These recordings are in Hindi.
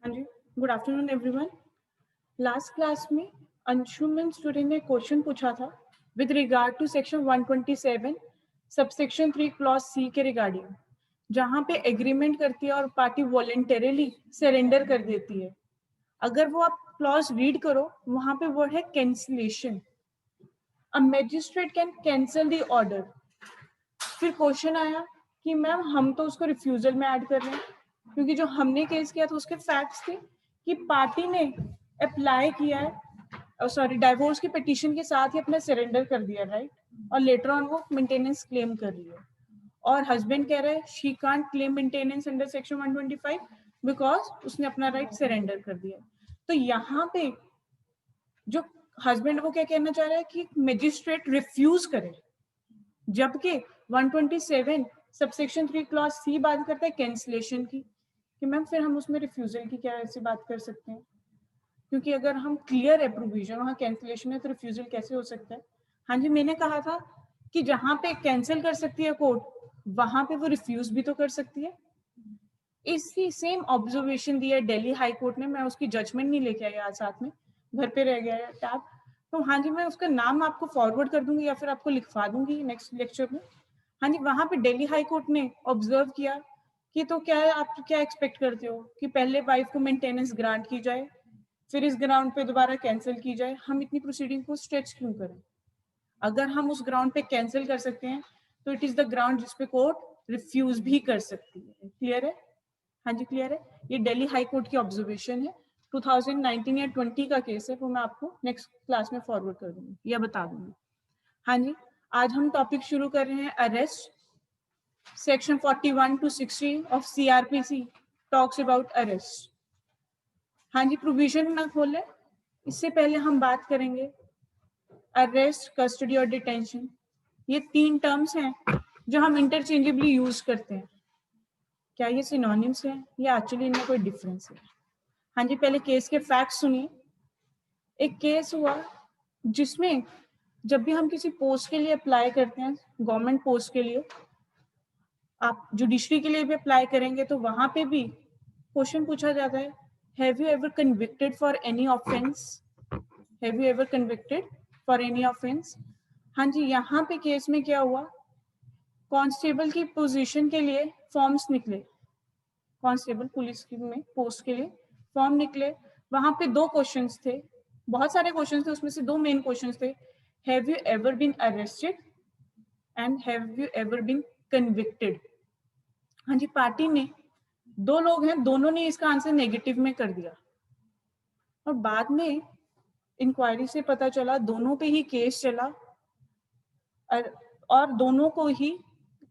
हाँ जी, good afternoon everyone. Last class में अंशुमन स्टूडेंट ने क्वेश्चन पूछा था with regard to section 127 subsection 3 clause C के रिगार्डिंग, जहां पे एग्रीमेंट करती है और पार्टी वॉलेंटरली सरेंडर कर देती है। अगर वो आप क्लॉज रीड करो, वहां पे वर्ड है cancellation. A magistrate can cancel the order. फिर क्वेश्चन आया कि मैम हम तो उसको रिफ्यूजल में ऐड कर रहे हैं, क्योंकि जो हमने केस किया था उसके फैक्ट्स थे कि पार्टी ने अप्लाई किया है, सॉरी डाइवोर्स की पिटीशन के साथ ही अपना सरेंडर कर दिया, राइट। और लेटर ऑन वो मेंटेनेंस क्लेम कर रही है, और हस्बैंड कह रहे हैं she can't claim maintenance under section 125 because उसने अपना राइट सरेंडर कर दिया। तो यहाँ पे जो हस्बैंड वो क्या कहना चाह रहा है कि मजिस्ट्रेट रिफ्यूज करे, जबकि 127 सबसेक्शन 3 क्लॉज सी बात करता है कैंसिलेशन की, कि मैम फिर हम उसमें रिफ्यूजल की क्या ऐसी बात कर सकते हैं, क्योंकि अगर हम क्लियर है प्रोविजन, वहाँ कैंसिलेशन है, तो रिफ्यूजल कैसे हो सकता है। हाँ जी, मैंने कहा था कि जहां पे कैंसिल कर सकती है कोर्ट, वहां पे वो रिफ्यूज भी तो कर सकती है। इसी सेम ऑब्जर्वेशन दिया दिल्ली हाई कोर्ट ने। मैं उसकी जजमेंट नहीं लेके आई आज, साथ में घर पे रह गया है टैब। तो हाँ जी, मैं उसका नाम आपको फॉरवर्ड कर दूंगी या फिर आपको लिखवा दूंगी नेक्स्ट लेक्चर में। हाँ जी, वहां पे दिल्ली हाई कोर्ट ने ऑब्जर्व किया कि तो क्या है, आप क्या एक्सपेक्ट करते हो कि पहले वाइफ को मेंटेनेंस ग्रांट की जाए, फिर इस ग्राउंड पे दोबारा कैंसिल की जाए। हम इतनी प्रोसीडिंग को स्ट्रेच क्यों करें? अगर हम उस ग्राउंड पे कैंसिल कर सकते हैं तो इट इज द ग्राउंड जिसपे कोर्ट रिफ्यूज भी कर सकती है। क्लियर है? हाँ जी क्लियर है। ये दिल्ली हाई कोर्ट की ऑब्जर्वेशन है, 2019 या 20 का केस है, वो मैं आपको नेक्स्ट क्लास में फॉरवर्ड कर दूंगी या बता दूंगी। हाँ जी, आज हम टॉपिक शुरू कर रहे हैं arrest. Section 41 to 60 of CRPC talks about arrest. हाँ जी, प्रोविजन ना खोले, इससे पहले हम बात करेंगे अरेस्ट, कस्टडी और डिटेंशन। ये तीन टर्म्स हैं जो हम इंटरचेंजेबली यूज करते हैं। क्या ये सिनोनिम्स हैं या एक्चुअली इनमें कोई डिफरेंस है? हाँ जी, पहले केस के फैक्ट्स सुनिए। एक केस हुआ जिसमें जब भी हम किसी पोस्ट के लिए अप्लाई करते हैं, गवर्नमेंट पोस्ट के लिए, आप जुडिशरी के लिए भी अप्लाई करेंगे, तो वहां पे भी क्वेश्चन पूछा जाता है, have you ever convicted for any offence? Have you ever convicted for any offence? हाँ जी, यहाँ पे केस में क्या हुआ, कांस्टेबल की पोजीशन के लिए फॉर्म्स निकले, कांस्टेबल पुलिस में पोस्ट के लिए फॉर्म निकले। वहां पे दो क्वेश्चंस थे, बहुत सारे क्वेश्चंस थे, उसमें से दो मेन क्वेश्चंस थे, have you ever been arrested and have you ever been convicted. हाँ जी, पार्टी ने, दो लोग हैं, दोनों ने इसका आंसर नेगेटिव में कर दिया, और बाद में इंक्वायरी से पता चला दोनों पे ही केस चला और दोनों को ही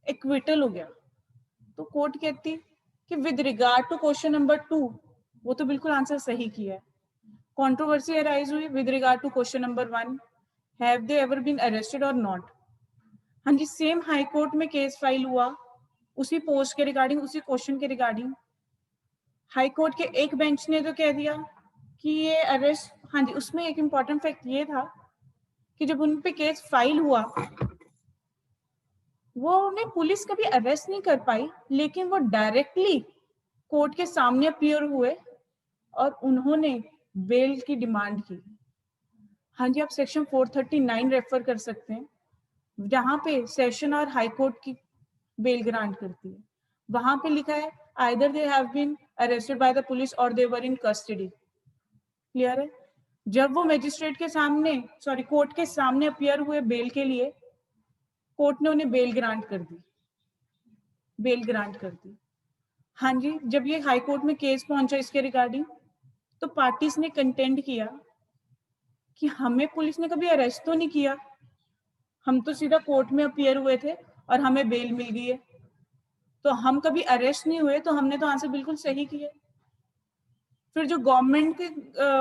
एक्विटल हो गया। तो कोर्ट कहती कि with regard to question number 2, वो तो बिल्कुल आंसर सही किया है। कंट्रोवर्सी अराइज हुई with regard to question number 1, have they ever been arrested और नॉट। हाँ जी, सेम हाई कोर्ट में केस फाइल हुआ उसी पोस्ट के रिगार्डिंग, उसी क्वेश्चन के रिगार्डिंग। हाई कोर्ट के एक बेंच ने तो कह दिया कि ये अरेस्ट, हाँ जी, उसमें एक इम्पॉर्टेंट फैक्ट ये था कि जब उन पे केस फाइल हुआ, वो उन्हें पुलिस कभी अरेस्ट नहीं कर पाई, लेकिन वो डायरेक्टली कोर्ट के सामने अपीयर हुए और उन्होंने बेल की डिमांड की। हाँ जी, आप सेक्शन 439 रेफर कर सकते हैं, जहां पे सेशन और हाई कोर्ट की बेल ग्रांट करती है। वहां पे लिखा है either they have been arrested by the police और they were in custody. Clear है? जब वो मजिस्ट्रेट के सामने, सॉरी कोर्ट के सामने अपीयर हुए बेल के लिए, कोर्ट ने उन्हें बेल ग्रांट कर दी, बेल ग्रांट कर दी। हाँ जी, जब ये हाई कोर्ट में केस पहुंचा इसके रिगार्डिंग, तो पार्टीज ने कंटेंड किया कि हमें पुलिस ने कभी अरेस्ट तो नहीं किया, हम तो सीधा कोर्ट में अपीयर हुए थे और हमें बेल मिल गई है, तो हम कभी अरेस्ट नहीं हुए, तो हमने तो आंसर बिल्कुल सही किया। फिर जो गवर्नमेंट के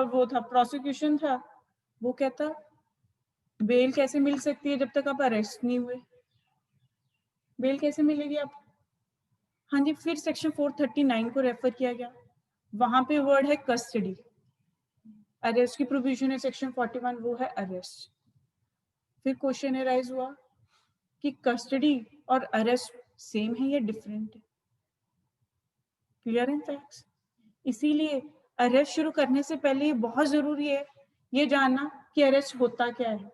वो था, प्रोसिक्यूशन था, वो कहता बेल कैसे मिल सकती है जब तक आप अरेस्ट नहीं हुए, बेल कैसे मिलेगी आप? हाँ जी, फिर सेक्शन 439 को रेफर किया गया, वहां पे वर्ड है कस्टडी। अरेस्ट की प्रोविजन है सेक्शन 41, वो है अरेस्ट। फिर क्वेश्चन अराइज हुआ कि कस्टडी और अरेस्ट सेम है या डिफरेंट है? Clear in facts? इसीलिए अरेस्ट शुरू करने से पहले ये बहुत जरूरी है ये जानना कि अरेस्ट होता क्या है,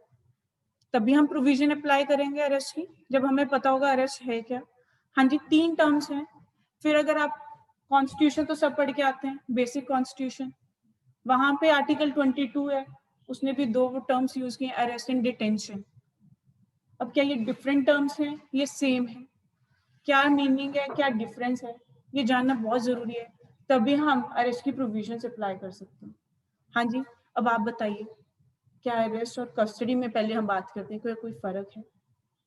तभी हम प्रोविजन अप्लाई करेंगे अरेस्ट की, जब हमें पता होगा अरेस्ट है क्या। हाँ जी, 3 टर्म्स हैं। फिर अगर आप कॉन्स्टिट्यूशन तो सब पढ़ के आते हैं, बेसिक कॉन्स्टिट्यूशन, वहां पे आर्टिकल 22 है, उसने भी 2 टर्म्स यूज किए, अरेस्ट एंड डिटेंशन। अब क्या ये डिफरेंट टर्म्स हैं, ये सेम है, क्या मीनिंग है, क्या डिफरेंस है, ये जानना बहुत जरूरी है, तभी हम अरेस्ट की प्रोविजन अप्लाई कर सकते हैं। हाँ जी, अब आप बताइए, क्या अरेस्ट और कस्टडी में पहले हम बात करते हैं, कोई फर्क है?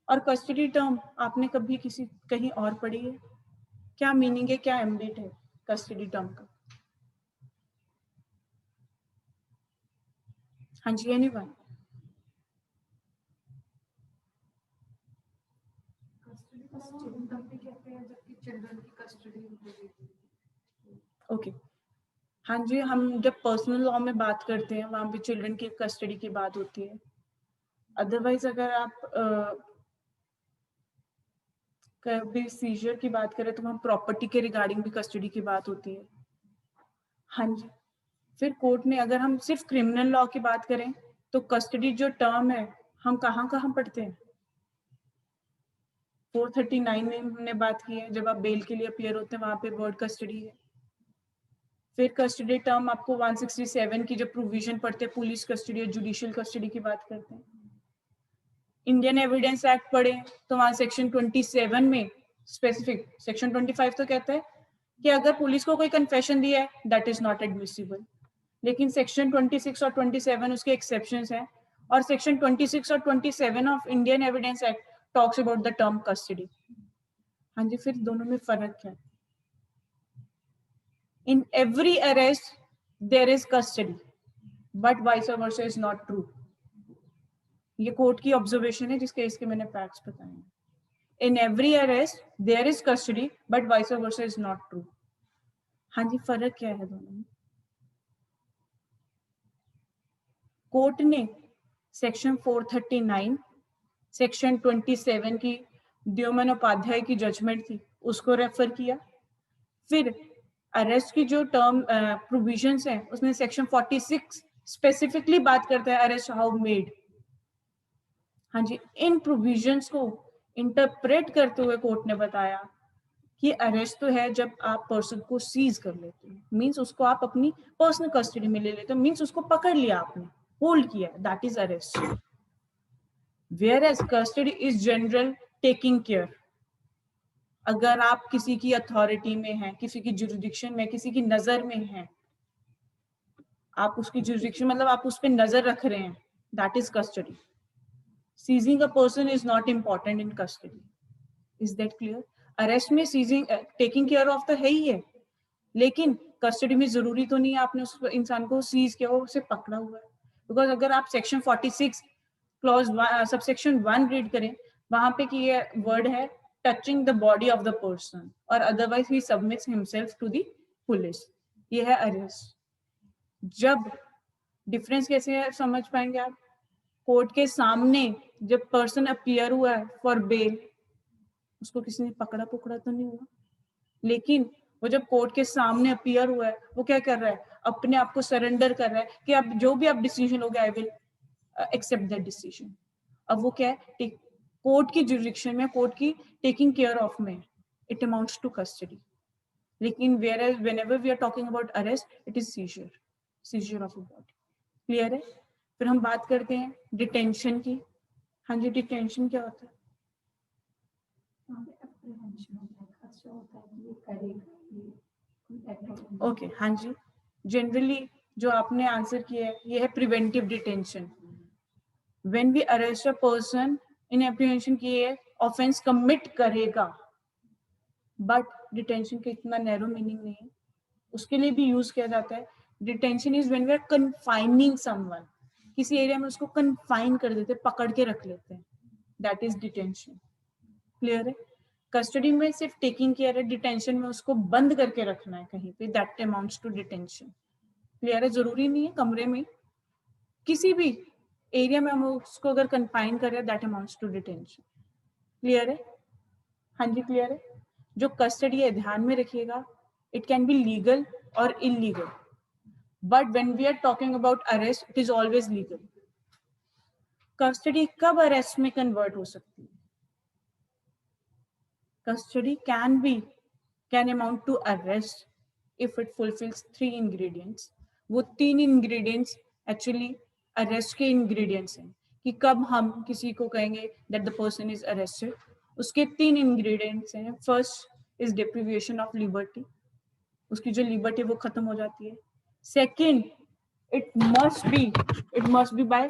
और कस्टडी टर्म आपने कभी किसी कहीं और पढ़ी है? क्या मीनिंग है, क्या एम्बिट है कस्टडी टर्म का? हाँ जी, एनीवन? ओके, हाँ जी, हम जब पर्सनल लॉ में बात करते हैं वहां पे चिल्ड्रन की कस्टडी की बात होती है। अदरवाइज अगर आप कभी सीजर की बात करें तो वहाँ प्रॉपर्टी के रिगार्डिंग भी कस्टडी की बात होती है। हाँ जी, फिर कोर्ट ने, अगर हम सिर्फ क्रिमिनल लॉ की बात करें तो कस्टडी जो टर्म है हम कहाँ कहाँ पढ़ते हैं? 439 में हमने बात की है, जब आप बेल के लिए अपीयर होते हैं वहां पे वर्ड कस्टडी है। फिर कस्टडी टर्म आपको 167 की जब प्रोविजन पढ़ते हैं पुलिस कस्टडी और जुडिशियल कस्टडी की बात करते हैं। इंडियन एविडेंस एक्ट पढ़े तो वहां सेक्शन 27 में स्पेसिफिक, सेक्शन 25 तो कहता है कि अगर पुलिस को कोई कन्फेशन दिया है दैट इज नॉट एडमिसिबल, लेकिन सेक्शन 26 और 27 उसके एक्सेप्शंस हैं, और सेक्शन 26 और 27 of Indian evidence act talks about the term custody. हाँ जी, फिर दोनों में फर्क क्या है? In every arrest there is custody but vice versa is not true. ये कोर्ट की ऑब्जर्वेशन है जिस केस के मैंने फैक्ट्स बताए हैं। In every arrest there is custody but vice versa is not true. हाँ जी, फर्क क्या है दोनों में? कोर्ट ने सेक्शन 439, सेक्शन 27 की द्योमन उपाध्याय की जजमेंट थी उसको रेफर किया। फिर अरेस्ट की जो टर्म प्रोविजंस हैं उसमें सेक्शन 46 स्पेसिफिकली बात करता है अरेस्ट हाउ मेड। हाँ जी, इन प्रोविजंस को इंटरप्रेट करते हुए कोर्ट ने बताया कि अरेस्ट तो है जब आप पर्सन को सीज कर लेते हैं, मींस उसको आप अपनी पर्सनल कस्टडी में ले लेते हो, मींस उसको पकड़ लिया आपने, होल्ड किया, that is arrest. Whereas custody is general taking care. अगर आप किसी की अथॉरिटी में हैं, किसी की जुरिडिक्शन में, किसी की नजर में हैं, आप उसकी जुरिडिक्शन मतलब आप उस पर नजर रख रहे हैं, that is custody. Seizing a person is not important in custody. Is that clear? Arrest में सीजिंग टेकिंग केयर ऑफ तो है ही है, लेकिन कस्टडी में जरूरी तो नहीं है आपने उस इंसान को सीज किया हो, उसे पकड़ा हुआ है। बिकॉज अगर आप सेक्शन 46 क्लॉज सबसेक्शन 1 रीड करें, वहां पे की ये वर्ड है touching the body of the person और अदरवाइज ही submits himself to the police, ये है अरेस्ट। जब डिफरेंस कैसे है समझ पाएंगे आप? कोर्ट के सामने जब पर्सन अपीयर हुआ है फॉर बेल, उसको किसी ने पकड़ा पकड़ा तो नहीं हुआ, लेकिन वो जब कोर्ट के सामने अपीयर हुआ है वो क्या कर रहा है? अपने आप को सरेंडर कर रहा है कि अब जो भी आप डिसीजन हो गया I will accept that decision. अब वो क्या है? कोर्ट की जुरिडिक्शन में, कोर्ट की टेकिंग केयर ऑफ में, इट अमाउंट्स टू कस्टडी। लेकिन whenever we are talking about arrest it is seizure of a body। Clear है? फिर हम बात करते हैं डिटेंशन की। हाँ जी, डिटेंशन क्या होता है? ओके, हाँ जी, जनरली जो आपने आंसर किया है ये है preventive detention. When we arrest a person in apprehension की ये ऑफेंस कमिट करेगा, बट डिटेंशन का इतना नैरो मीनिंग नहीं है, उसके लिए भी यूज किया जाता है। Detention is when we are confining someone, किसी एरिया में उसको कन्फाइन कर देते हैं, पकड़ के रख लेते हैं, दैट इज डिटेंशन। क्लियर है? कस्टडी में सिर्फ टेकिंग केयर है, डिटेंशन में उसको बंद करके रखना है कहीं पे, that amounts to detention. Clear है? जरूरी नहीं है कमरे में, किसी भी एरिया में हम उसको अगर कन्फाइन करें that amounts to detention. Clear है? हाँ जी, क्लियर है। जो कस्टडी है ध्यान में रखिएगा, इट कैन बी लीगल और illegal. But when we are talking about arrest it is always legal. Custody कब अरेस्ट में कन्वर्ट हो सकती है? Custody can amount to arrest if it fulfills 3 ingredients. वो 3 ingredients actually arrest के ingredients हैं कि कब हम किसी को कहेंगे that the person is arrested. उसके 3 ingredients हैं. First is deprivation of liberty. उसकी जो liberty वो खत्म हो जाती है. Second, it must be by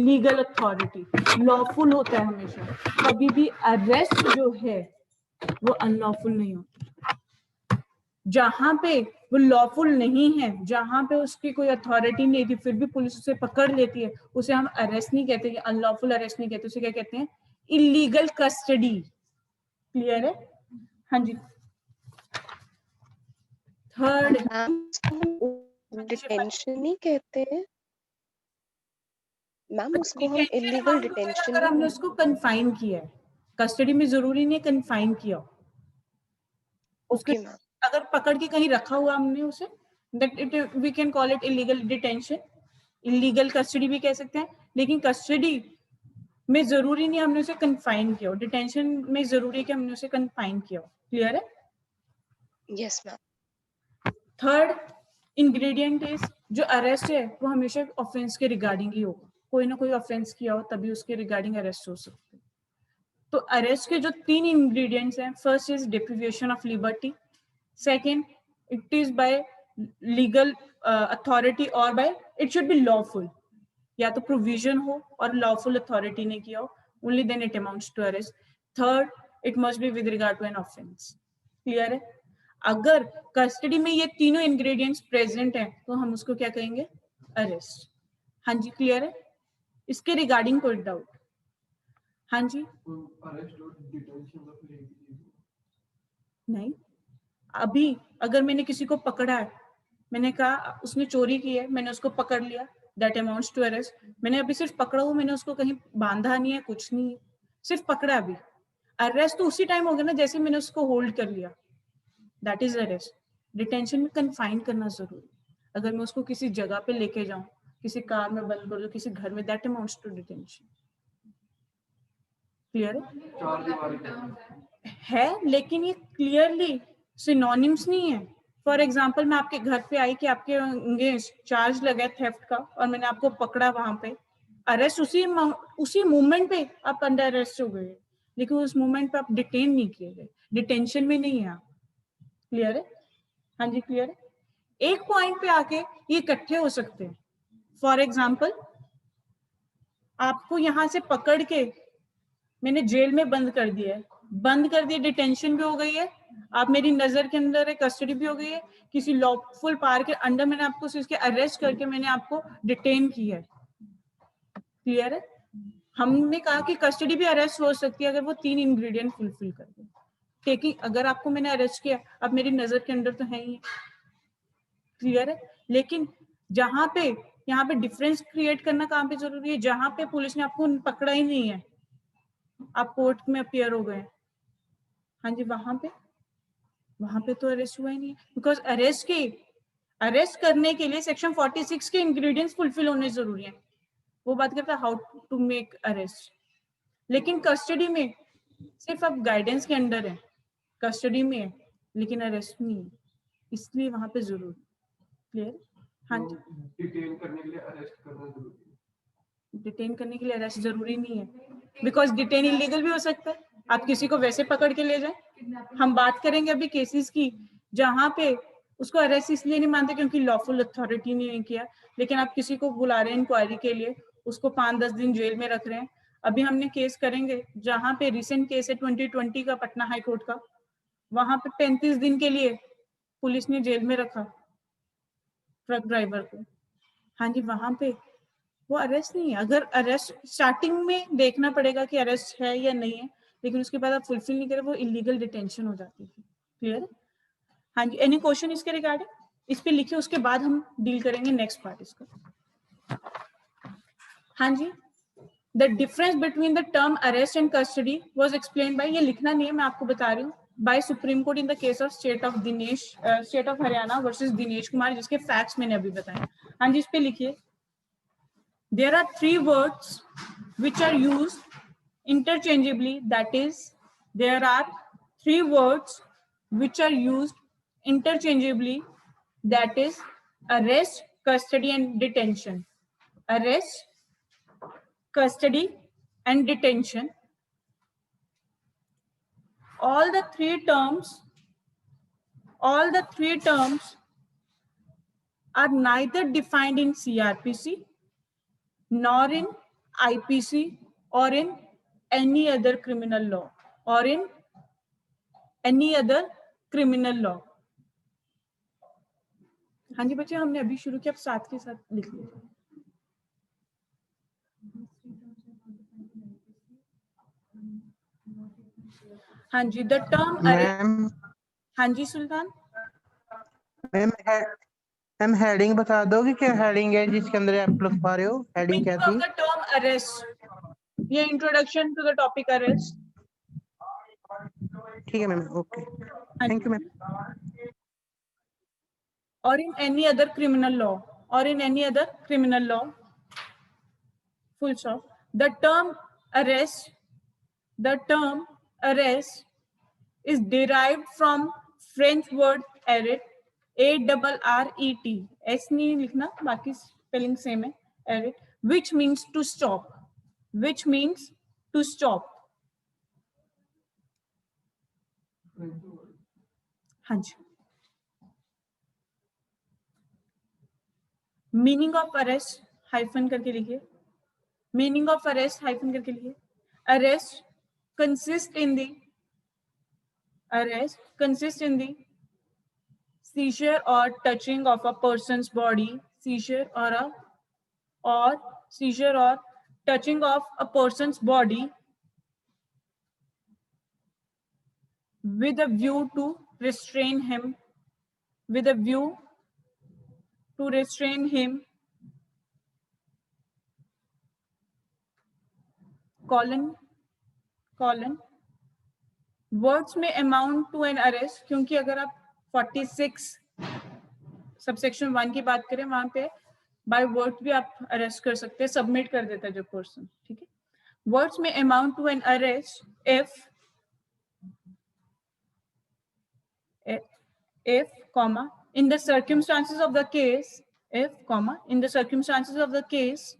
legal authority. Lawful होता है हमेशा. कभी भी arrest जो है वो अनलॉफुल नहीं होता. जहां पे वो लॉफुल नहीं है, जहां पे उसकी कोई अथॉरिटी नहीं थी, फिर भी पुलिस उसे पकड़ लेती है, उसे हम अरेस्ट नहीं कहते, अनलॉफुल अरेस्ट नहीं कहते, उसे क्या कहते हैं? Illegal custody. क्लियर है? हाँ जी. थर्ड, डिटेंशन नहीं कहते हैं मैम, उसको हम इलीगल डिटेंशन. अगर हमने उसको कन्फाइन किया है, कस्टडी में जरूरी नहीं कन्फाइन किया. Okay ma'am. अगर पकड़ के कहीं रखा हुआ हमने उसे, that it we can call it illegal detention, illegal custody भी कह सकते हैं. लेकिन कस्टडी में जरूरी नहीं हमने उसे कन्फाइन किया हो. डिटेंशन में जरूरी है कि हमने उसे कन्फाइन किया हो. क्लियर है? Yes ma'am. Third ingredient is जो अरेस्ट है वो हमेशा ऑफेंस के रिगार्डिंग ही होगा. कोई ना कोई ऑफेंस किया हो तभी उसके रिगार्डिंग अरेस्ट हो सकते हैं. तो अरेस्ट के जो 3 इंग्रेडिएंट्स हैं, first is deprivation of liberty, second it is by legal authority और by it should be lawful. या तो प्रोविजन हो और लॉफुल अथॉरिटी ने किया हो, only then it amounts to arrest. Third, it must be with regard to an offence. Clear है? अगर कस्टडी में ये तीनों इंग्रेडिएंट्स प्रेजेंट हैं तो हम उसको क्या कहेंगे? अरेस्ट. हाँ जी, क्लियर है? इसके रिगार्डिंग कोई डाउट? हाँ जी. नहीं, अभी अगर मैंने किसी को पकड़ा है, मैंने कहा उसने चोरी की है, मैंने उसको पकड़ लिया, दैट अमाउंट्स टू अरेस्ट. मैंने अभी सिर्फ पकड़ा हुआ, मैंने उसको कहीं बांधा नहीं है, कुछ नहीं है, सिर्फ पकड़ा. अभी अरेस्ट तो उसी टाइम हो गया ना जैसे मैंने उसको होल्ड कर लिया, दैट इज अरेस्ट. डिटेंशन में कन्फाइन करना जरूरी. अगर मैं उसको किसी जगह पे लेके जाऊं, किसी कार में बंद कर दूं, किसी घर में, that amounts to detention. Clear है? लेकिन ये क्लियरली सिनोनिम्स नहीं है. फॉर एग्जाम्पल, मैं आपके घर पे आई कि आपके अगेंस्ट चार्ज लगा थेफ्ट का और मैंने आपको पकड़ा वहां पे, अरेस्ट उसी मोमेंट पे आप अंडर अरेस्ट हो गए, लेकिन उस मोमेंट पे आप डिटेन नहीं किए गए, डिटेंशन में नहीं है आप. क्लियर है? हाँ जी, क्लियर है? एक पॉइंट पे आके ये इकट्ठे हो सकते हैं. फॉर एग्जाम्पल, आपको यहां से पकड़ के मैंने जेल में बंद कर दिया है, डिटेंशन भी हो गई है, आप मेरी नजर के अंदर है, कस्टडी भी हो गई है, किसी लॉफुल पावर के अंडर मैंने आपको उसके अरेस्ट करके मैंने आपको डिटेन किया है. क्लियर है? हमने कहा कि कस्टडी भी अरेस्ट हो सकती है अगर वो 3 इंग्रेडिएंट फुलफिल कर दे. क्योंकि अगर आपको मैंने अरेस्ट किया, आप मेरी नजर के अंदर तो है ही. क्लियर है? लेकिन जहां पे यहाँ पे डिफरेंस क्रिएट करना कहाँ पे जरूरी है? जहां पे पुलिस ने आपको पकड़ा ही नहीं है, आप कोर्ट में अपियर हो गए. हाँ जी, वहां पे तो अरेस्ट हुआ ही नहीं, बिकॉज अरेस्ट करने के लिए सेक्शन 46 के इंग्रेडिएंट्स फुलफिल होने जरूरी है. वो बात करता है हाउ टू मेक अरेस्ट. लेकिन कस्टडी में सिर्फ आप गाइडेंस के अंडर है, कस्टडी में है लेकिन अरेस्ट नहीं है, इसलिए वहां पे जरूरी. क्लियर? हाँ जी. डिटेन करने के लिए अरेस्ट करना जरूरी है? डिटेन करने के लिए अरेस्ट जरूरी नहीं है, बिकॉज डिटेन इलीगल भी हो सकता है. आप किसी को वैसे पकड़ के ले जाए. हम बात करेंगे अभी केसेस की जहां पे उसको अरेस्ट इसलिए नहीं मानते क्योंकि लॉफुल अथॉरिटी ने किया, लेकिन आप किसी को बुला रहे हैं इंक्वायरी के लिए, उसको 5-10 दिन जेल में रख रहे हैं. अभी हमने केस करेंगे जहां पे रिसेंट केस है 2020 का, पटना हाई कोर्ट का. वहां पे 35 दिन के लिए पुलिस ने जेल में रखा ट्रक ड्राइवर को. हाँ जी, वहां पे वो अरेस्ट नहीं है. अगर अरेस्ट स्टार्टिंग में देखना पड़ेगा कि अरेस्ट है या नहीं है, लेकिन उसके बाद आप फुलफिल नहीं करें, वो इलीगल डिटेंशन हो जाती है. क्लियर? हाँ जी. एनी क्वेश्चन इसके रिगार्डिंग? इस पे लिखिए, उसके बाद हम डील करेंगे नेक्स्ट पार्ट इसका. हाँ जी. The difference between the term arrest and custody was explain by, ये लिखना नहीं है, मैं आपको बता रही हूँ, by Supreme Court in the case of State of Haryana versus Dinesh Kumar, जिसके फैक्ट्स मैंने अभी बताए. हाँ जी, इस पे लिखिए. There are three words which are used interchangeably. That is, there are three words which are used interchangeably. That is, arrest, custody, and detention. Arrest, custody, and detention. All the three terms are neither defined in CRPC nor in IPC or in any other criminal law or in any other criminal law. हाँ जी बच्चे, हमने अभी शुरू किया, अब साथ के साथ लिख लीजिए. हाँ जी, द टर्म मैम हाँ जी सुल्तान. मैम हेडिंग बता दोगे क्या हेडिंग है जिसके अंदर आप लिख पा रहे हो? हेडिंग क्या थी? द टर्म अरेस्ट, ये introduction to the topic arrest. ठीक है ma'am, okay, thank you ma'am. Or in any other criminal law, or in any other criminal law, full stop. The term arrest is derived from French word arrêt, ARRET. S नहीं लिखना, बाकी spelling same है, arrêt, which means to stop. Which means to stop. हाँ जी. मीनिंग ऑफ अरेस्ट हाइफन करके लिखिए. मीनिंग ऑफ अरेस्ट हाइफन करके लिखिए. Arrest consist in the seizure or touching of a person's body. Seizure or touching of a person's body with a view to restrain him. With a view to restrain him. Colon words में अमाउंट टू एन अरेस्ट, क्योंकि अगर आप 46 सबसेक्शन 1 की बात करें, वहां पे बाय वर्ड भी आप अरेस्ट कर सकते हैं, सबमिट कर देता है जो पर्सन. ठीक है. वर्ड्स में amount to an arrest if comma in the circumstances of the case, if comma in the circumstances of the case,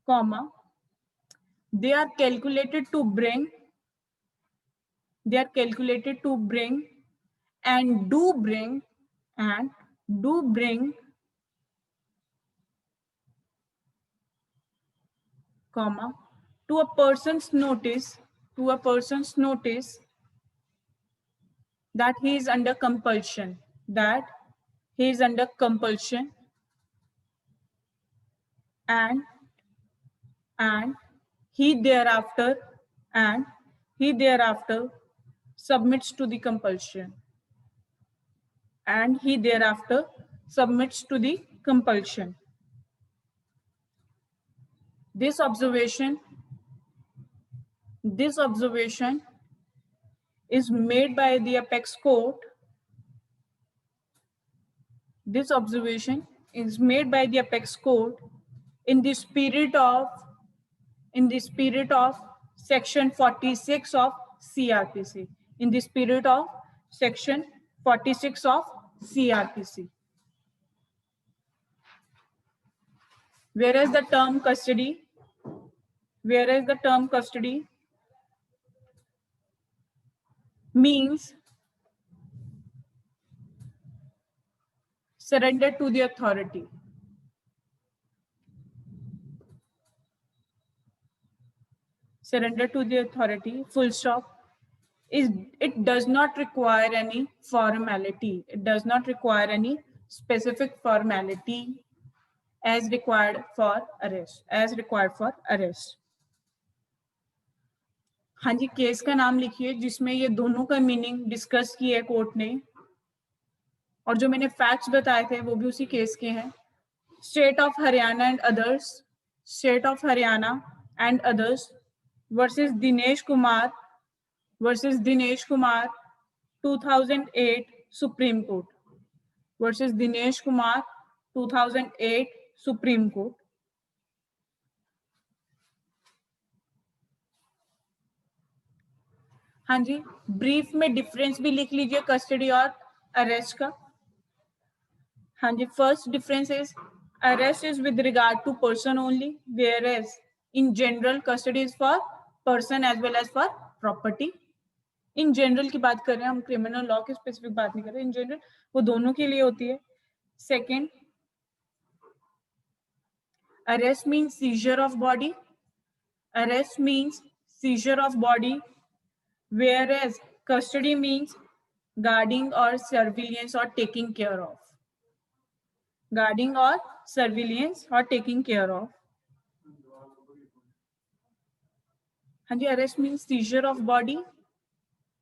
comma they are calculated to bring and do bring comma to a person's notice that he is under compulsion, and he thereafter submits to the compulsion, This observation is made by the apex court. In the spirit of section 46 of CRPC. Whereas the term custody means surrender to the authority. Full stop. It does not require any formality. It does not require any specific formality as required for arrest. हाँ जी, केस का नाम लिखिए जिसमें ये दोनों का मीनिंग डिस्कस किया है कोर्ट ने, और जो मैंने फैक्ट्स बताए थे वो भी उसी केस के हैं. State of Haryana and others versus Dinesh Kumar 2008 supreme court. 2008 supreme court. हाँ जी, ब्रीफ में डिफरेंस भी लिख लीजिए कस्टडी और अरेस्ट का। हाँ जी, first difference is arrest is with regard to person only, whereas in general custody is for person as well as for property. In general की बात कर रहे हैं हम, क्रिमिनल लॉ की स्पेसिफिक बात नहीं कर रहे, इन जनरल वो दोनों के लिए होती है। Second, arrest means seizure of body. Arrest means seizure of body, whereas custody means guarding or surveillance or taking care of. Guarding or surveillance or taking care of. हाँ जी, arrest means seizure of body,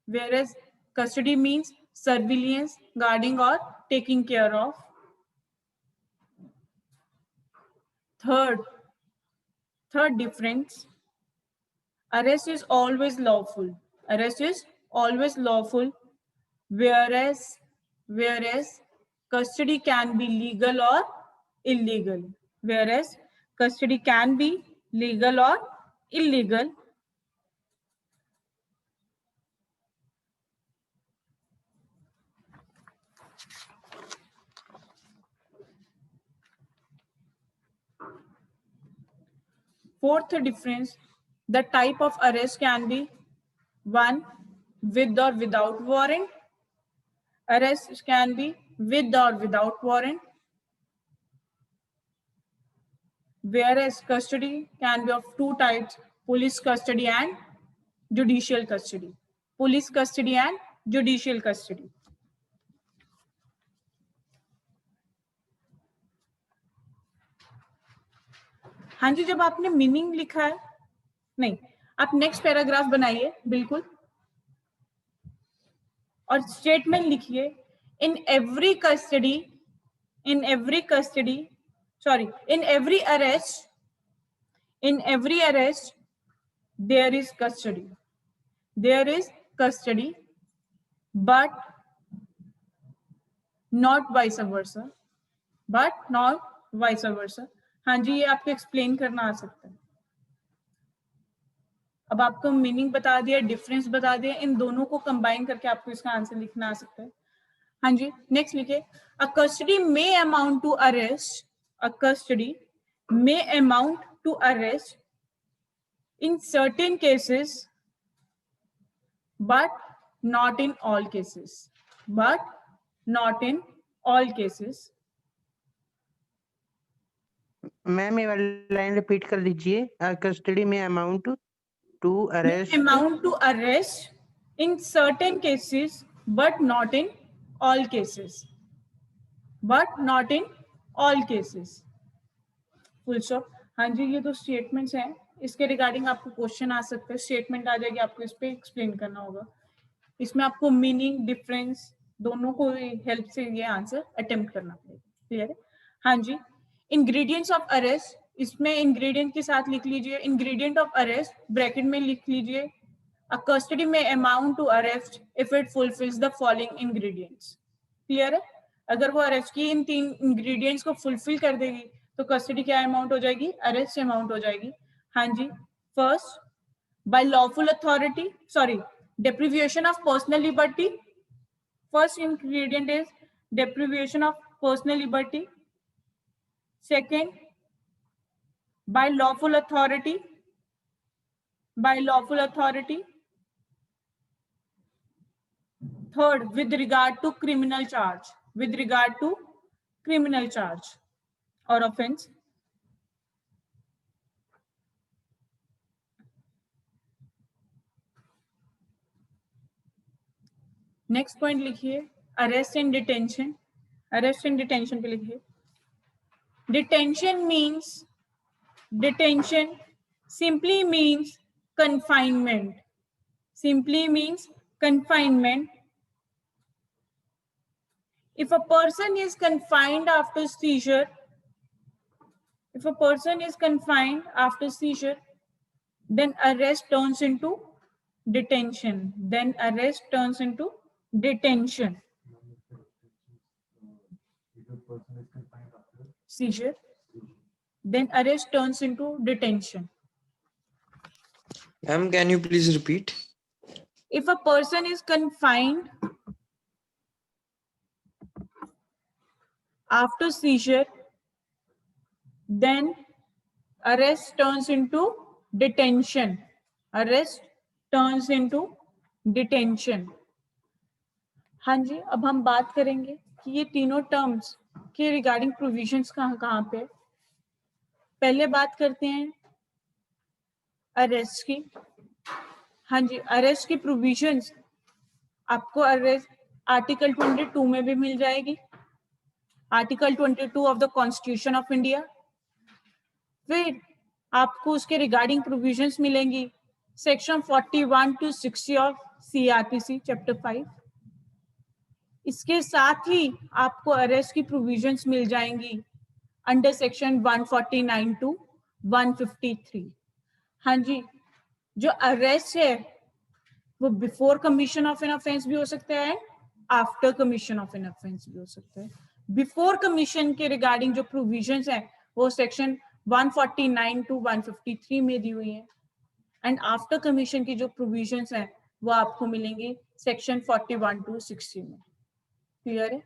whereas custody means surveillance, guarding or taking care of. Third difference, arrest is always lawful. Arrest is always lawful, whereas custody can be legal or illegal. Whereas custody can be legal or illegal. Fourth difference, the type of arrest can be 1. With or without warrant. Arrest can be with or without warrant. Whereas custody can be of 2 types, police custody and judicial custody. Police custody and judicial custody. हाँ जी, जब आपने मीनिंग लिखा है, नहीं, आप नेक्स्ट पैराग्राफ बनाइए बिल्कुल और स्टेटमेंट लिखिए। इन every arrest there is custody, but not vice versa. हाँ जी, ये आपको एक्सप्लेन करना आ सकता है। अब आपको मीनिंग बता दिया, डिफरेंस बता दिया, इन दोनों को कंबाइन करके आपको इसका आंसर लिखना आ सकता है। हाँ जी, नेक्स्ट लिखिए, a custody may amount to arrest, in certain cases but not in all cases. Ma'am ये वाली लाइन रिपीट कर लीजिए। कस्टडी में amount to arrest in certain cases but not in all cases. Full stop. हाँ जी, ये दो स्टेटमेंट्स हैं, इसके रिगार्डिंग आपको क्वेश्चन आ सकता है, स्टेटमेंट आ जाएगी, आपको इस पे एक्सप्लेन करना होगा। इसमें आपको मीनिंग डिफरेंस दोनों को हेल्प से ये आंसर अटेम्प्ट करना पड़ेगा। क्लियर है? हाँ जी, इंग्रेडिएंट्स ऑफ अरेस्ट, इसमें इंग्रेडिएंट के साथ लिख लीजिए, इंग्रेडिएंट ऑफ अरेस्ट ब्रैकेट में लिख लीजिए, अ कस्टडी में amount to arrest if it fulfils the following ingredients. Clear है? अगर वो अरेस्ट की इन 3 इंग्रेडिएंट्स को फुलफिल कर देगी तो कस्टडी क्या अमाउंट हो जाएगी? अरेस्ट अमाउंट हो जाएगी। हाँ जी, first, by lawful authority, deprivation of personal liberty. First ingredient is deprivation of personal liberty. Second, by lawful authority. Third, with regard to criminal charge or offense. Next point लिखिए, अरेस्ट एंड डिटेंशन पे लिखिए, detention simply means confinement. If a person is confined after seizure, then arrest turns into detention. seizure, then arrest turns into detention. Ma'am, can you please repeat? If a person is confined after seizure, then arrest turns into detention. Arrest turns into detention. हाँ जी, अब हम बात करेंगे कि ये तीनों टर्म्स के रिगार्डिंग प्रोविजंस कहाँ पे। पहले बात करते हैं अरेस्ट की। हाँ जी, अरेस्ट की प्रोविजंस आपको अरेस्ट आर्टिकल 22 में भी मिल जाएगी, article 22 of the constitution of India. फिर आपको उसके रिगार्डिंग प्रोविजंस मिलेंगी section 41 to 60 of CrPC chapter 5। इसके साथ ही आपको अरेस्ट की प्रोविजंस मिल जाएंगी अंडर सेक्शन 149 to 153। हाँ जी, जो अरेस्ट है वो before commission of an offence भी हो सकता है, after commission of an offence भी हो सकता है। बिफोर कमीशन के रिगार्डिंग जो प्रोविजंस है वो सेक्शन 149 to 153 में दी हुई है, एंड आफ्टर कमीशन की जो प्रोविजंस है वो आपको मिलेंगी सेक्शन 41 to 60 में। क्लियर है?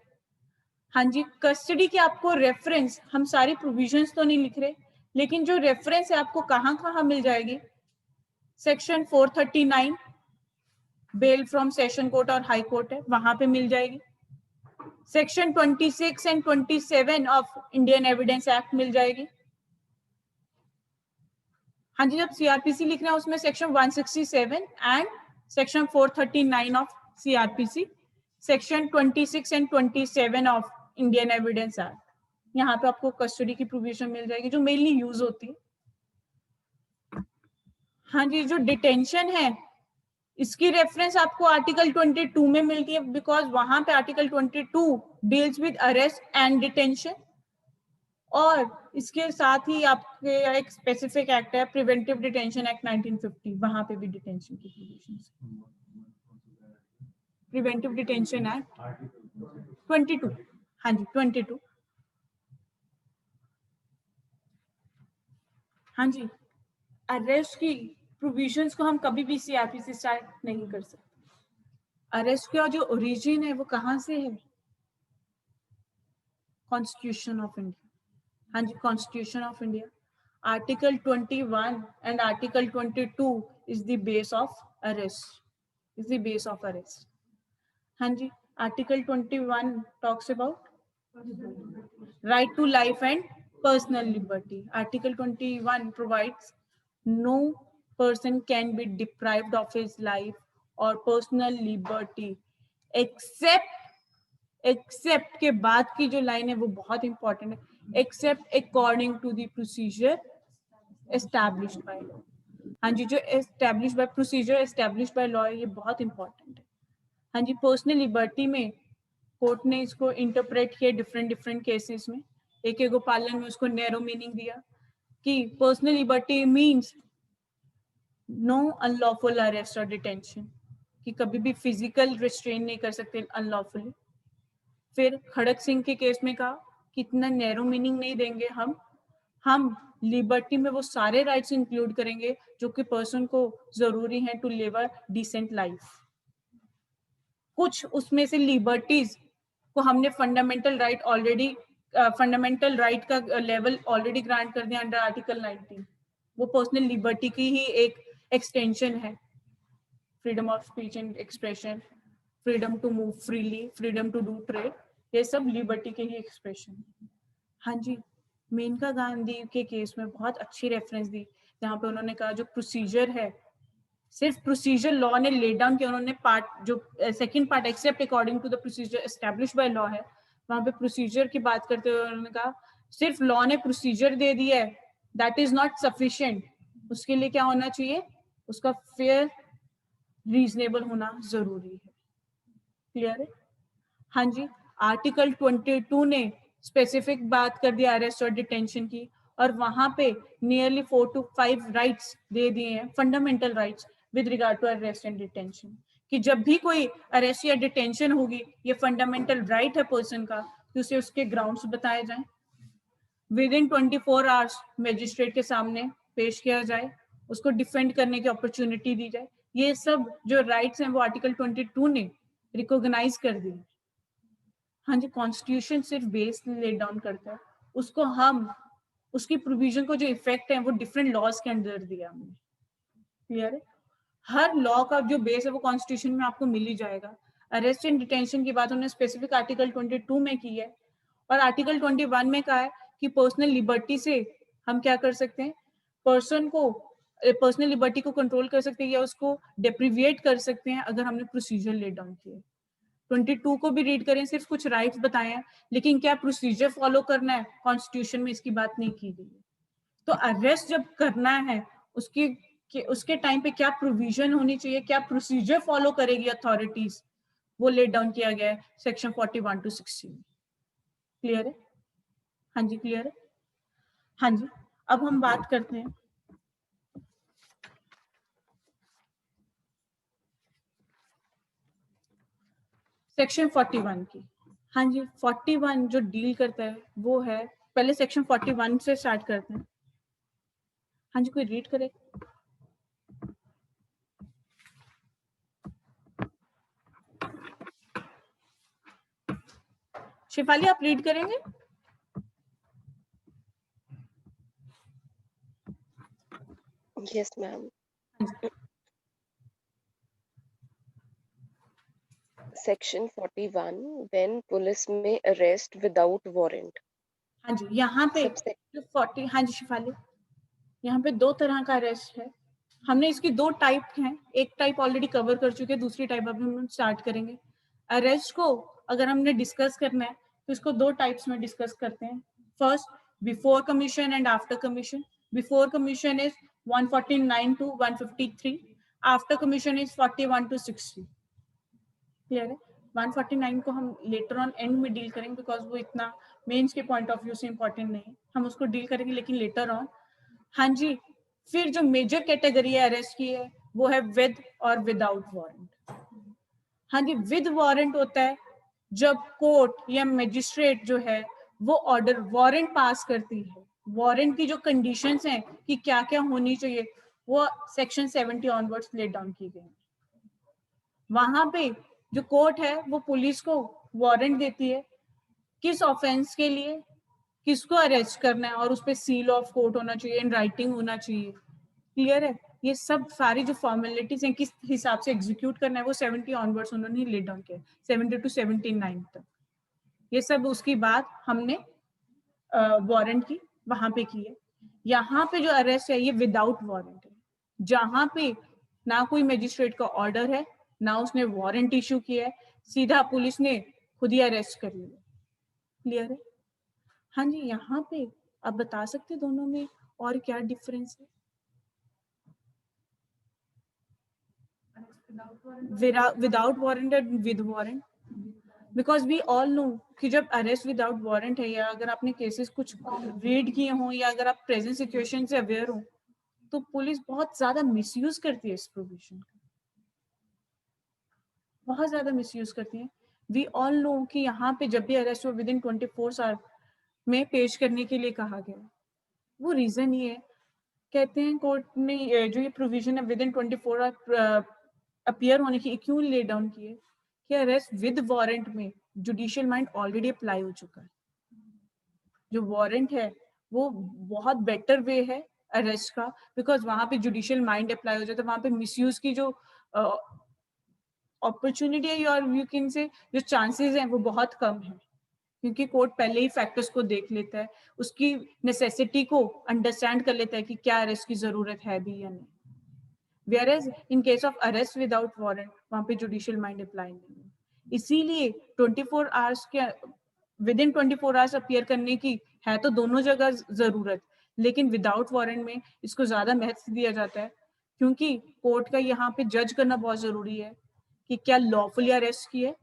हाँ जी, कस्टडी के आपको रेफरेंस, हम सारी प्रोविजंस तो नहीं लिख रहे, लेकिन जो रेफरेंस है आपको कहाँ कहाँ मिल जाएगी। Section 439 bail from session court और हाई कोर्ट है, वहां पे मिल जाएगी। Section 26 and 27 of Indian evidence act मिल जाएगी। हाँ जी, जब सीआरपीसी लिख रहे हैं उसमें section 167 and section 439 of CrPC, section 26 and 27 of Indian evidence act, यहाँ पे आपको कस्टडी की प्रोविजन मिल जाएगी जो मेनली यूज होती है। हाँ जी, जो डिटेंशन है इसकी रेफरेंस आपको आर्टिकल 22 में मिलती है, बिकॉज वहां पे article 22 deals with arrest and detention, और इसके साथ ही आपके एक स्पेसिफिक एक्ट है प्रिवेंटिव डिटेंशन एक्ट 1950, वहां पे भी डिटेंशन की प्रोविजंस। प्रिवेंटिव डिटेंशन एक्ट 22, हाँ जी 22। हाँ जी, अरेस्ट की प्रोविजंस को हम कभी भी सीआरपी से स्टार्ट नहीं कर सकते। अरेस्ट का जो ओरिजिन है वो कहाँ से है? Constitution of India. हाँ जी, constitution of India, article 21 and article 22 is the base of arrest, is the base of arrest. हाँ जी, article 21 talks about right to life and personal liberty. Article 21 provides no person can be deprived of his life or personal liberty except के बाद की जो लाइन है वो बहुत इंपॉर्टेंट है, except according to the procedure established by law। हाँ जी, जो established by procedure established by law है ये बहुत इंपॉर्टेंट है। हाँ जी, पर्सनल लिबर्टी में कोर्ट ने इसको इंटरप्रेट किया डिफरेंट केसेस में। AK गोपालन में उसको नैरो मीनिंग दिया कि personal liberty means no unlawful arrest और डिटेंशन, कि कभी भी फिजिकल रिस्ट्रेन नहीं कर सकते अनलॉफुली। फिर खड़क सिंह के केस में कहा कि इतना नैरो मीनिंग नहीं देंगे, हम लिबर्टी में वो सारे राइट्स इंक्लूड करेंगे जो कि पर्सन को जरूरी है to live a decent life. कुछ उसमें से लिबर्टीज को हमने फंडामेंटल राइट का लेवल ऑलरेडी ग्रांट कर दिया अंडर आर्टिकल 19, वो पर्सनल लिबर्टी की ही एक एक्सटेंशन है। Freedom of speech and expression, freedom to move freely, freedom to do trade, ये सब लिबर्टी के ही एक्सप्रेशन। हाँ जी, मेनका गांधी के केस में बहुत अच्छी रेफरेंस दी जहाँ पे उन्होंने कहा जो प्रोसीजर है, सिर्फ प्रोसीजर लॉ ने लेड डाउन किया, उन्होंने पार्ट जो second part except according to the procedure established by law है, वहां पे प्रोसीजर की बात करते हुए उन्होंने कहा सिर्फ लॉ ने प्रोसीजर दे दिया है, दैट इज नॉट सफिशिएंट, उसके लिए क्या होना चाहिए, उसका फेयर रीजनेबल होना जरूरी है। क्लियर है? हाँ जी, आर्टिकल 22 ने स्पेसिफिक बात कर दिया अरेस्ट और डिटेंशन की, और वहां पे नियरली 4 to 5 राइट्स दे दिए हैं, fundamental rights with regard to arrest and detention, कि जब भी कोई अरेस्ट या डिटेंशन होगी ये फंडामेंटल राइट है पर्सन का कि उसे उसके ग्राउंड्स बताए जाएं। विद इन 24 आवर्स मैजिस्ट्रेट के सामने पेश किया जाए, उसको डिफेंड करने की अपॉर्चुनिटी दी जाए। ये सब जो राइट्स हैं वो आर्टिकल 22 ने रिकॉग्नाइज कर दी। हाँ जी, कॉन्स्टिट्यूशन सिर्फ बेस ले डाउन करता है, उसको हम उसकी प्रोविजन को जो इफेक्ट है वो डिफरेंट लॉज के अंदर दिया हमने। क्लियर है? हर लॉ का जो बेस है वो कॉन्स्टिट्यूशन में आपको मिल ही जाएगा। अरेस्ट एंड डिटेंशन की बात हमने स्पेसिफिक आर्टिकल 22 में की है, और आर्टिकल 21 में कहा है कि पर्सनल लिबर्टी से हम क्या कर सकते हैं, पर्सन को पर्सनल लिबर्टी को कंट्रोल कर सकते हैं या उसको डेप्रिविएट कर सकते हैं अगर हमने प्रोसीजर ले डाउन किए। 22 को भी रीड करें, सिर्फ कुछ राइट्स बताए हैं, लेकिन क्या प्रोसीजर फॉलो करना है कॉन्स्टिट्यूशन में इसकी बात नहीं की गई है। तो अरेस्ट जब करना है उसके टाइम पे क्या प्रोविजन होनी चाहिए, क्या प्रोसीजर फॉलो करेगी अथॉरिटीज, वो लेट डाउन किया गया है सेक्शन 41 to 60 में। क्लियर है? हाँ जी, क्लियर है? हाँ जी, अब हम बात करते हैं सेक्शन 41 की। हाँ जी, 41 जो डील करता है वो है, पहले सेक्शन 41 से स्टार्ट करते हैं। हाँ जी, कोई रीड करे? शिफाली, आप रीड करेंगे? Yes, ma'am. Section 41, when police may arrest without warrant. हाँ जी, यहाँ पे सबसे जो 40, हाँ जी शिफाली, यहाँ पे दो तरह का अरेस्ट है। हमने इसकी दो टाइप हैं, एक टाइप ऑलरेडी कवर कर चुके हैं, दूसरी टाइप अब हम स्टार्ट करेंगे। अरेस्ट को अगर हमने डिस्कस करना है तो इसको दो टाइप्स में डिस्कस करते हैं। First, before commission and after commission. Before commission is 149 to 153, after commission is 41 to 60। Clear है? 149 को हम लेटर ऑन एंड में डील करेंगे बिकॉज वो इतना मेंस के पॉइंट ऑफ व्यू से इंपॉर्टेंट नहीं है, हम उसको डील करेंगे लेकिन लेटर ऑन। हाँ जी, फिर जो मेजर कैटेगरी है अरेस्ट की है वो है विद और विदाउट वारंट। हाँ जी, विद वारंट होता है जब कोर्ट या मजिस्ट्रेट जो है वो ऑर्डर वारंट पास करती है। वारंट की जो कंडीशंस हैं कि क्या क्या होनी चाहिए वो सेक्शन 70 ऑनवर्ड्स लेट डाउन की गई। वहां पे जो कोर्ट है वो पुलिस को वारंट देती है किस ऑफेंस के लिए, किसको अरेस्ट करना है, और उस पर सील ऑफ कोर्ट होना चाहिए, इन राइटिंग होना चाहिए। क्लियर है? ये सब सारी जो फॉर्मेलिटीज हैं किस हिसाब से एग्जीक्यूट करना है वो 70 ऑनवर्ड्स उन्होंने लेट डाउन किया, 70 to 79 तक। ये सब उसकी बात हमने वारंट की वहां पे की है। यहाँ पे जो अरेस्ट है ये विदाउट वारंट है, जहां पे ना कोई मजिस्ट्रेट का ऑर्डर है ना उसने वारंट इशू किया है, सीधा पुलिस ने खुद ही अरेस्ट कर लिया। क्लियर है? हाँ जी, यहाँ पे आप बता सकते दोनों में और क्या डिफरेंस है? Without warrant and with warrant, because we all know कि जब अरेस्ट विदाउट वारंट है या अगर आपने केसेस कुछ रीड किए हों या अगर आप प्रेजेंट सिचुएशन से अवेयर हो तो पुलिस बहुत ज्यादा मिसयूज करती है इस प्रोविजन का, बहुत ज्यादा मिसयूज करती है। वी ऑल नो कि यहाँ पे जब भी अरेस्ट हुआ विद इन 24 आवर में पेश करने के लिए कहा गया, वो रीजन ये है, कहते हैं कोर्ट ने जो ये प्रोविजन है विद इन 24 आवर अपीयर होने की क्यों ले डाउन की है कि अरेस्ट विद वारंट में जुडिशियल माइंड ऑलरेडी अप्लाई हो चुका है। जो वारंट है वो बहुत बेटर वे है अरेस्ट का, बिकॉज वहां पे जुडिशियल माइंड अप्लाई हो जाता है, वहां पे मिसयूज की जो अपॉर्चुनिटी है और यू कैन से जो चांसेस हैं वो बहुत कम है, क्योंकि कोर्ट पहले ही फैक्टर्स को देख लेता है, उसकी नेसेसिटी को अंडरस्टैंड कर लेता है कि क्या अरेस्ट की जरूरत है भी या नहीं। Whereas in case of arrest without warrant, वहां पे जुडिशियल माइंड अप्लाई नहीं है, इसीलिए 24 आवर्स के विद इन 24 आवर्स अपीयर करने की है तो दोनों जगह जरूरत, लेकिन विदाउट वारंट में इसको ज्यादा महत्व दिया जाता है, क्योंकि कोर्ट का यहाँ पे जज करना बहुत जरूरी है कि क्या लॉफुली अरेस्ट की है,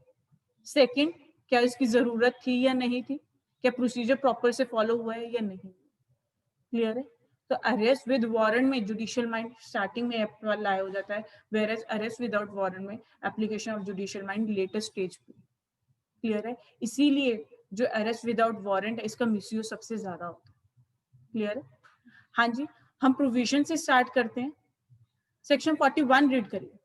सेकंड क्या इसकी जरूरत थी या नहीं थी, क्या प्रोसीजर प्रॉपर से फॉलो हुआ है या नहीं। क्लियर है? तो अरेस्ट विद वारंट में जुडिशियल माइंड स्टार्टिंग में अप्लाई हो जाता है, वेयरएज अरेस्ट विदाउट वारंट में application of judicial mind later stage पे। क्लियर है? इसीलिए जो अरेस्ट विदाउट वारंट है इसका मिसयूज सबसे ज्यादा होता है। क्लियर है? हाँ जी, हम प्रोविजन से स्टार्ट करते हैं। सेक्शन 41 रीड करिए।